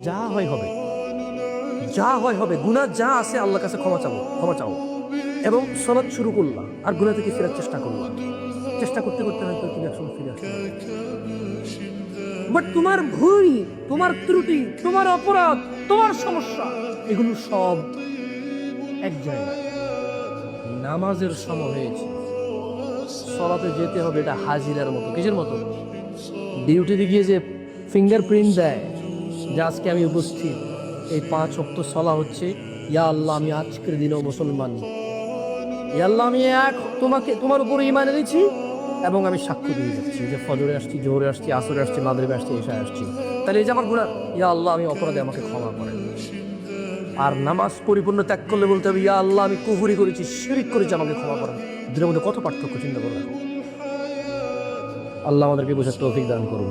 যা হয় হবে, যা হয় হবে, গুনাহ যা আছে আল্লাহর কাছে ক্ষমা চাও এবং সালাত শুরু করলাম আর গুনাহ থেকে ফেরার চেষ্টা করলাম। চেষ্টা করতে করতে হয়তো তুমি একসময় ফিরে আসতে পারবে। বাট তোমার ভুল, তোমার ত্রুটি, তোমার অপরাধ, তোমার সমস্যা, এগুলো সব এক জায়গায়। নামাজের সময় হয়েছে, সালাতে যেতে হবে, এটা হাজিরার মতো। কিসের মতো? ডিউটিতে গিয়ে যে ফিঙ্গারপ্রিন্ট দেয় যে আজকে আমি উপস্থিত, এই 5 ওয়াক্ত সালাত হচ্ছে, ইয়া আল্লাহ আমি আজকের দিনেও মুসলমান, ইয়া আল্লাহ আমি তোমার উপর ঈমান এনেছি এবং আমি সাক্ষ্য দিয়ে যাচ্ছি যে ফজরে আসছি, জোহরে আসছি, আসরে আসছি, মাগরিবে আসছি, এশায় আসছি। তাহলে এই যে আমার গুনাহ, ইয়া আল্লাহ আমি অপরাধে, আমাকে ক্ষমা করেন। আর নামাজ পরিপূর্ণ ত্যাগ করলে বলতে হবে, ইয়া আল্লাহ আমি কুফরি করেছি, শিরক করেছি, আমাকে ক্ষমা করেন। দুটোর মধ্যে কত পার্থক্য চিন্তা করে দেখো। আল্লাহ আমাদেরকে বোঝার তৌফিক দান করুন।